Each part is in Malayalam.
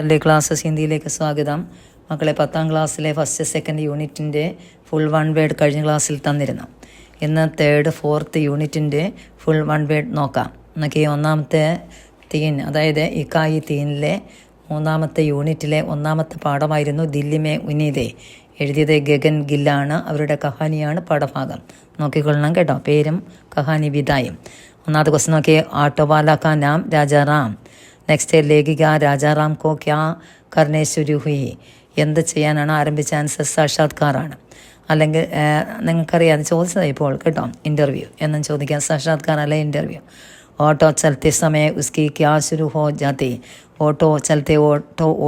എൻ്റെ ക്ലാസ്സസ് ഹിന്ദിയിലേക്ക് സ്വാഗതം. മക്കളെ, 10ാം ക്ലാസ്സിലെ ഫസ്റ്റ് സെക്കൻഡ് യൂണിറ്റിൻ്റെ ഫുൾ വൺ വേർഡ് കഴിഞ്ഞ ക്ലാസ്സിൽ തന്നിരുന്നു. ഇന്ന് തേർഡ് ഫോർത്ത് യൂണിറ്റിൻ്റെ ഫുൾ വൺ വേർഡ് നോക്കാം. എന്നൊക്കെ ഒന്നാമത്തെ തീൻ, അതായത് ഇക്കായി തീനിലെ മൂന്നാമത്തെ യൂണിറ്റിലെ ഒന്നാമത്തെ പാഠമായിരുന്നു ദില്ലി മേ ഉന്നീതേ. എഴുതിയത് ഗഗൻ ഗില്ലാണ്. അവരുടെ കഹാനിയാണ് പാഠഭാഗം. നോക്കിക്കൊള്ളണം കേട്ടോ. പേരും കഹാനി വിദായും. ഒന്നാമത്തെ ക്വസ്റ്റ്യൻ നോക്കിയേ. ഓട്ടോവാല കാ നാം രാജാറാം. നെക്സ്റ്റ് ലേഖിക രാജാറാം കോ ക്യാ കർണേ ശുരു ഹുയി. എന്ത് ചെയ്യാനാണ് ആരംഭിച്ച? ആൻസർ സാക്ഷാത്കാറാണ്. അല്ലെങ്കിൽ നിങ്ങൾക്കറിയാം, അത് ചോദിച്ചതാണ് ഇപ്പോൾ കേട്ടോ. ഇൻ്റർവ്യൂ എന്നും ചോദിക്കാം. സാക്ഷാത്കാർ അല്ലെ ഇൻ്റർവ്യൂ. ഓട്ടോ ചലത്തെ സമയം ഉസ്കി ക്യാ ശുരു ഹോ ജാതി. ഓട്ടോ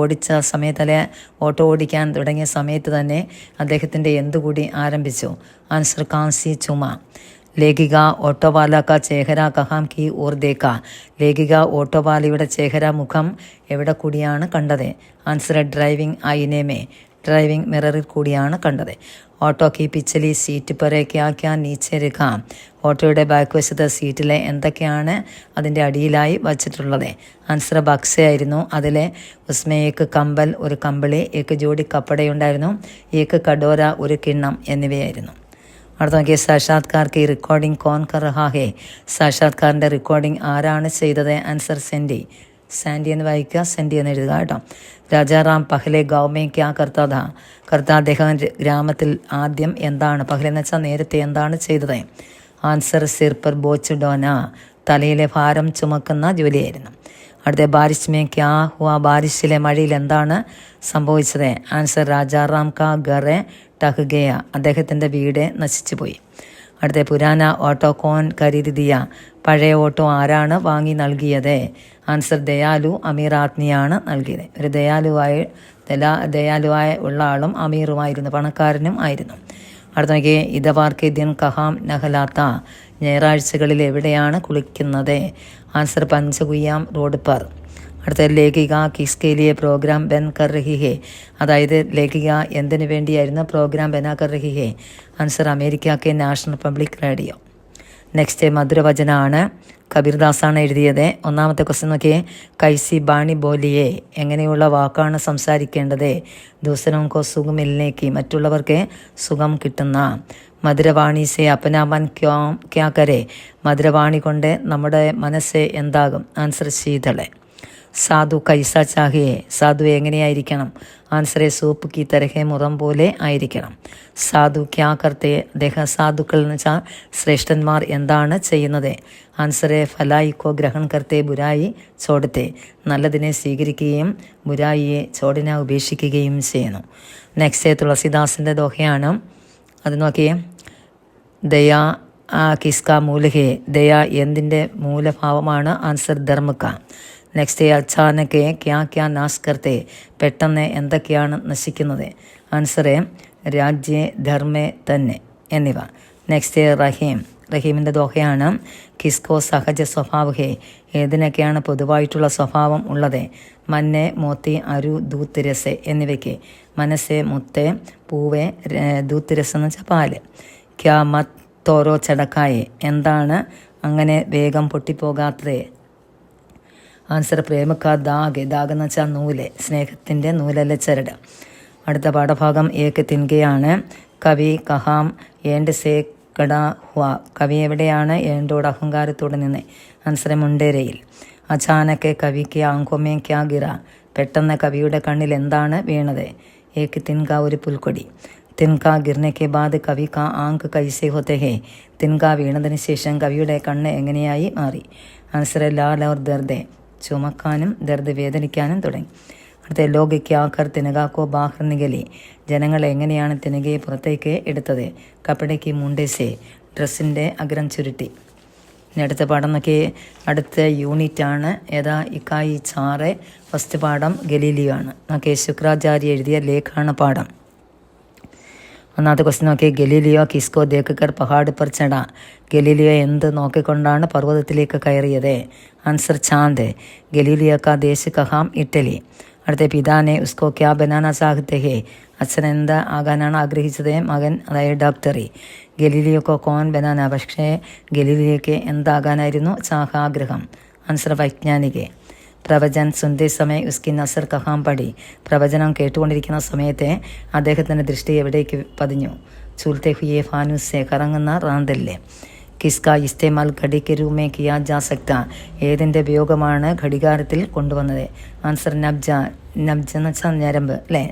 ഓടിച്ച സമയത്ത്, അല്ലെ ഓട്ടോ ഓടിക്കാൻ തുടങ്ങിയ സമയത്ത് തന്നെ അദ്ദേഹത്തിൻ്റെ എന്തുകൂടി ആരംഭിച്ചു? ആൻസർ കാൻസി ചുമ. ലേഖിക ഓട്ടോവാല കാ ചേഹര കഹാം കി ഓർ ദേക്ക. ലേഖിക ഓട്ടോവാലയുടെ ചേഹര മുഖം എവിടെ കൂടിയാണ് കണ്ടത്? ആൻസർ ഡ്രൈവിംഗ് ഐനേമേ. ഡ്രൈവിംഗ് മിററിൽ കൂടിയാണ് കണ്ടത്. ഓട്ടോ കി പിച്ചലി സീറ്റ് പരെ ക്യാ ക്യാ നീച്ചെ രഖാം. ഓട്ടോയുടെ ബാക്ക് വശത്തെ സീറ്റിലെ എന്തൊക്കെയാണ് അതിൻ്റെ അടിയിലായി വച്ചിട്ടുള്ളത്? ആൻസർ ബക്സയായിരുന്നു. അതിലെ ഉസ്മേ ഏക്ക് കമ്പൽ, ഒരു കമ്പിളി, ഏക്ക് ജോഡി കപ്പടയുണ്ടായിരുന്നു, ഏക്ക് കഡോര, ഒരു കിണ്ണം എന്നിവയായിരുന്നു. അടുത്ത നോക്കിയ സാക്ഷാത്കാർ കി റെക്കോർഡിംഗ് കോൺ കർ റഹാ ഹേ. സാക്ഷാത്കാറിൻ്റെ റെക്കോർഡിംഗ് ആരാണ് ചെയ്തത്? ആൻസർ സെൻഡി. സാൻഡി എന്ന് വായിക്കുക, സെൻഡി എന്ന് എഴുതുക കേട്ടോ. രാജാറാം പഹലെ ഗാവ്മേ ക്യാ കർത്താ ഥാ. അദ്ദേഹം ഗ്രാമത്തിൽ ആദ്യം എന്താണ്? പഹലെ എന്ന് വെച്ചാൽ നേരത്തെ എന്താണ് ചെയ്തത്? ആൻസർ സിർ പർ ബോച്ച് ഡോന. തലയിലെ ഭാരം ചുമക്കുന്ന ജോലിയായിരുന്നു. അടുത്ത ബാരിഷ് മേ ക്യാ ഹുവാ. ബാരിഷിലെ മഴയിൽ എന്താണ് സംഭവിച്ചത്? ആൻസർ രാജാറാം കാ ഗറെ ടഹ് ഗയ. അദ്ദേഹത്തിൻ്റെ വീട് നശിച്ചുപോയി. അടുത്ത പുരാന ഓട്ടോ കോൻ ഖരീദ് ദിയ. പഴയ ഓട്ടോ ആരാണ് വാങ്ങി നൽകിയത്? ആൻസർ ദയാലു അമീർ ആത്മിയാണ് നൽകിയത്. ഒരു ദയാലുവായ ഉള്ള ആളും അമീറുമായിരുന്നു, പണക്കാരനും ആയിരുന്നു. അടുത്ത നോക്കിയേ. ഇതവാർക്ക് ദിൻ കഹാം നഹലാത്ത. ഞായറാഴ്ചകളിൽ എവിടെയാണ് കുളിക്കുന്നത്? ആൻസർ പഞ്ചകുയ്യാം റോഡ് പർ. അടുത്ത ലേഖിക കിസ്കെ ലിയെ പ്രോഗ്രാം ബൻ കർ റഹി ഹേ. അതായത് ലേഖിക എന്തിനു വേണ്ടിയായിരുന്നു പ്രോഗ്രാം ബനാ കർ റഹി ഹേ? ആൻസർ അമേരിക്കയ്ക്ക് നാഷണൽ പബ്ലിക് റേഡിയോ. നെക്സ്റ്റ് മധുരവചനാണ്. കബീർദാസാണ് എഴുതിയത്. ഒന്നാമത്തെ ക്വസ്റ്റ്യൻ നോക്കിയേ. കൈസി ബാണി ബോലിയെ. എങ്ങനെയുള്ള വാക്കാണ് സംസാരിക്കേണ്ടത്? ദൂസരോങ്കോ സുഖം മിൽനേക്ക്. മറ്റുള്ളവർക്ക് സുഖം കിട്ടുന്ന. മധുരവാണി സെ അപ്പനാമൻ ക്യാ കരെ. മധുരവാണി കൊണ്ട് നമ്മുടെ മനസ്സ് എന്താകും? ആൻസർ ശീതളെ. സാധു കൈസ ചാഹിയെ. സാധു എങ്ങനെയായിരിക്കണം? ആൻസറെ സൂപ്പ് കി തരഹെ, മുറം പോലെ ആയിരിക്കണം. സാധു ക്യാ കർത്തെ. അദ്ദേഹം സാധുക്കൾ എന്ന് വെച്ചാൽ ശ്രേഷ്ഠന്മാർ എന്താണ് ചെയ്യുന്നത്? ആൻസറെ ഫലായി കോ ഗ്രഹൺ കർത്തെ ബുരായി ചോടത്തെ. നല്ലതിനെ സ്വീകരിക്കുകയും ബുരായിയെ ചോടിനെ ഉപേക്ഷിക്കുകയും ചെയ്യുന്നു. നെക്സ്റ്റ് തുളസിദാസിൻ്റെ ദോഹയാണ്. അത് നോക്കിയേ. ദയാ കിസ്ക മൂലഹേ. ദയ എന്തിൻ്റെ മൂലഭാവമാണ്? ആൻസർ ധർമ്മക്ക. നെക്സ്റ്റ് അച്ചാനക്ക് ക്യാ ക്യാ നാശ് കർത്തെ. പെട്ടെന്ന് എന്തൊക്കെയാണ് നശിക്കുന്നത്? ആൻസറെ രാജ്യ ധർമ്മേ തന്നെ എന്നിവ. നെക്സ്റ്റ് റഹീം. റഹീമിൻ്റെ ദോഹയാണ്. കിസ്കോ സഹജ സ്വഭാവ ഹേ. ഏതിനൊക്കെയാണ് പൊതുവായിട്ടുള്ള സ്വഭാവം ഉള്ളത്? മന്നെ മോത്തി അരു ദൂത്ത് രസെ എന്നിവയ്ക്ക്. മനസ്സെ മുത്തെ പൂവെ ദൂത്ത് രസം എന്ന് വെച്ചാൽ പാല്. ക്യാ മത് തോരോ ചടക്കായെ. എന്താണ് അങ്ങനെ വേഗം പൊട്ടിപ്പോകാത്തത്? ആൻസർ പ്രേമക്ക ദാഗ്. ദാഗ് എന്ന് വെച്ചാൽ നൂല്, സ്നേഹത്തിൻ്റെ നൂലല്ല ചരട്. അടുത്ത പാഠഭാഗം ഏക്ക് തിൻകയാണ്. കവി കഹാം ഏണ്ട് സേ കട ഹുവ. കവി എവിടെയാണ് ഏണ്ടോട് അഹങ്കാരത്തോടെ നിന്ന്? ആൻസർ മുണ്ടേരയിൽ. അചാനക്ക് കവിക്ക് ആങ്കോമേ ക്യാ ഗിറ. പെട്ടെന്ന് കവിയുടെ കണ്ണിൽ എന്താണ് വീണത്? ഏക്ക് തിൻക, ഒരു പുൽക്കൊടി. തിൻക ഗിർനയ്ക്ക് ബാദ് കവി കാ ആങ്ക് കൈസേ ഹോത്തെ ഹേ. തിൻക വീണതിന് ശേഷം കവിയുടെ കണ്ണ് എങ്ങനെയായി മാറി? ആൻസർ ലാൽ ഓർ ദർദേ. ചുമക്കാനും ദർദ് വേദനിക്കാനും തുടങ്ങി. അടുത്ത ലോകയ്ക്ക് ആക്കർ തിനകാക്കോ ബാഹർ നികലി. ജനങ്ങൾ എങ്ങനെയാണ് തിനകയെ പുറത്തേക്ക് എടുത്തത്? കപ്പടയ്ക്ക് മുണ്ടേസേ. ഡ്രസ്സിൻ്റെ അഗ്രം ചുരുട്ടി. ഇനി അടുത്ത പാഠം നോക്കി. അടുത്ത യൂണിറ്റാണ് ഏതാ? ഇക്കായി ചാറ്. ഫസ്റ്റ് പാഠം ഗലീലിയോ ആണ്. നോക്കി. ശുക്രാചാര്യ എഴുതിയ ലേഖാണ് പാഠം. ഒന്നാമത്തെ ക്വസ്റ്റ്യൻ നോക്കി. ഗലീലിയോ കിസ്കോ ദേക്ക് കർ പഹാഡ് പർ ചട. ഗലീലിയോ എന്ത് നോക്കിക്കൊണ്ടാണ് പർവ്വതത്തിലേക്ക് കയറിയത്? ആൻസർ ചാന്ദ്. ഗലീലിയോ കാ ദേശ് കഹാം ഇറ്റലി. അടുത്ത പിതാനെ ഉസ്കോ ക്യാ ബനാന ചാഹത്തെ ഹേ. അച്ഛൻ എന്താ ആകാനാണ് ആഗ്രഹിച്ചത്? മകൻ, അതായത് ഡോക്ടറി. ഗലീലിയോക്കോ കോൻ ബനാന. പക്ഷേ ഗലീലിയോക്ക് എന്താകാനായിരുന്നു ആഗ്രഹം? ആൻസർ വൈജ്ഞാനിക. പ്രവചൻ സുന്ദേ സമയ ഉസ്കി നസർ കഹാം പടി. പ്രവചനം കേട്ടുകൊണ്ടിരിക്കുന്ന സമയത്തെ അദ്ദേഹത്തിൻ്റെ ദൃഷ്ടി എവിടേക്ക് പതിഞ്ഞു? ചൂൽത്തെ ഹുയെ ഫാനുസെ, കറങ്ങുന്ന റാന്തല്ലേ. കിസ്ക ഇസ്തേമാൽ ഘടിക്ക് രൂപമേ കിയാ ജാ സക്ത, ഏതിൻ്റെ ഉപയോഗമാണ് ഘടികാരത്തിൽ കൊണ്ടുവന്നത്? ആൻസർ നബ്ജ. നബ്ജ എന്ന് വെച്ചാൽ ഞരമ്പ് അല്ലേ.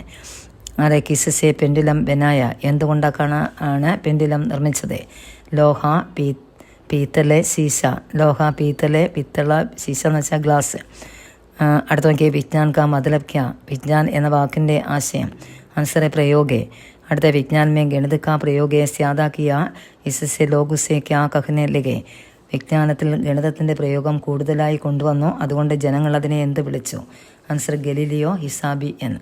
അതെ. കിസ്സെ പെൻഡുലം ബനായ, എന്തുകൊണ്ടാണ് പെൻഡുലം നിർമ്മിച്ചത്? ലോഹ പീത്തലെ ശീശ. ലോഹ പീത്തലെ പിത്തള ശീശ എന്ന് വെച്ചാൽ ഗ്ലാസ്. അടുത്ത നോക്കിയ വിജ്ഞാൻ കാ മതലബ് ക്യാ, വിജ്ഞാൻ എന്ന വാക്കിൻ്റെ ആശയം? ആൻസറെ പ്രയോഗേ. അടുത്ത വിജ്ഞാൻ മേ ഗണിത കാ പ്രയോഗേ സ്യാദാ കിയാ ഇസ്സെ ലോകുസെ ക്യാ കഹ്നെ ലഗെ. വിജ്ഞാനത്തിൽ ഗണിതത്തിൻ്റെ പ്രയോഗം കൂടുതലായി കൊണ്ടുവന്നു, അതുകൊണ്ട് ജനങ്ങൾ അതിനെ എന്ത് വിളിച്ചു? ആൻസർ ഗലീലിയോ ഹിസാബി എന്ന്.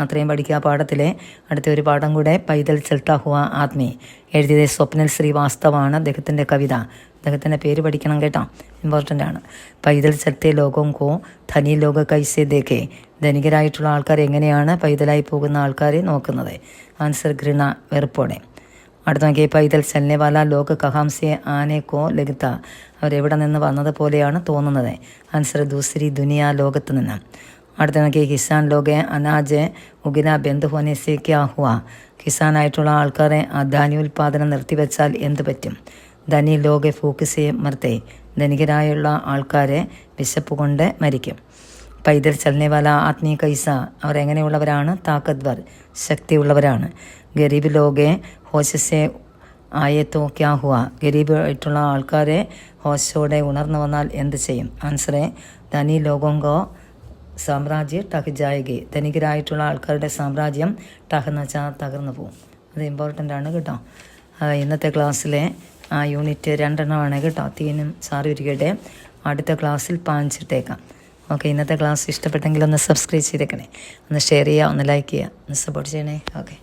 അത്രയും പഠിക്കുക പാഠത്തിലെ. അടുത്ത ഒരു പാഠം കൂടെ, പൈതൽ ചൽത്താ ഹുവ ആദ്മി. എഴുതിയത് സ്വപ്നിൽ ശ്രീവാസ്തവാണ്. അദ്ദേഹത്തിൻ്റെ കവിത. അദ്ദേഹത്തിൻ്റെ പേര് പഠിക്കണം കേട്ടോ, ഇമ്പോർട്ടൻ്റ് ആണ്. പൈതൽ ചൽത്തെ ലോകം കോ ധനി ലോക കൈസെ ദേഖെ. ധനികരായിട്ടുള്ള ആൾക്കാർ എങ്ങനെയാണ് പൈതലായി പോകുന്ന ആൾക്കാരെ നോക്കുന്നത്? ആൻസർ ഘൃണ, വെറുപ്പോടെ. അടുത്ത നോക്കിയ പൈതൽ ചലനെവാല ലോക കഹാംസെ ആനെ കോ ലഗത്ത. അവരെവിടെ നിന്ന് വന്നതുപോലെയാണ് തോന്നുന്നത്? ആൻസർ ദൂസരി ദുനിയ, ലോകത്ത് നിന്ന്. അടുത്ത നോക്കിയ കിസാൻ ലോകെ അനാജ് ഉഗിന ബന്ധു ഹോനെ സെ ക്യാ ഹുവ. കിസാനായിട്ടുള്ള ആൾക്കാരെ ധാന്യോൽപാദനം നിർത്തിവെച്ചാൽ എന്ത് പറ്റും? ധനി ലോകെ ഫൂക്കിസെ മർത്തെ. ധനികരായുള്ള ആൾക്കാരെ വിശപ്പ് കൊണ്ട് മരിക്കും. പൈതൽ ചലനെവാല ആത്മീയ കൈസ. അവർ എങ്ങനെയുള്ളവരാണ്? താക്കത്വർ, ശക്തിയുള്ളവരാണ്. ഗരീബ് ലോകെ ഹോശസെ ആയത്തോ ക്യാ ഹുവ. ഗരീബ് ആയിട്ടുള്ള ആൾക്കാരെ ഹോശോടെ ഉണർന്നു വന്നാൽ എന്ത് ചെയ്യും? ആൻസറെ ധനി ലോകോങ്കോ സാമ്രാജ്യ ടഹ് ജായകെ. ധനികരായിട്ടുള്ള ആൾക്കാരുടെ സാമ്രാജ്യം ടഹ് എന്ന് വെച്ചാൽ തകർന്നു പോകും. അത് ഇമ്പോർട്ടൻ്റ് ആണ് കേട്ടോ. ഇന്നത്തെ ക്ലാസ്സിലെ യൂണിറ്റ് 2 കേട്ടോ. തീനും സാറിയിരിക്കട്ടെ. അടുത്ത ക്ലാസ്സിൽ 5 ഇട്ടേക്കാം. ഓക്കെ. ഇന്നത്തെ ക്ലാസ് ഇഷ്ടപ്പെട്ടെങ്കിൽ ഒന്ന് സബ്സ്ക്രൈബ് ചെയ്തേക്കണേ, ഒന്ന് ഷെയർ ചെയ്യുക, ഒന്ന് ലൈക്ക് ചെയ്യുക, ഒന്ന് സപ്പോർട്ട് ചെയ്യണേ. ഓക്കെ.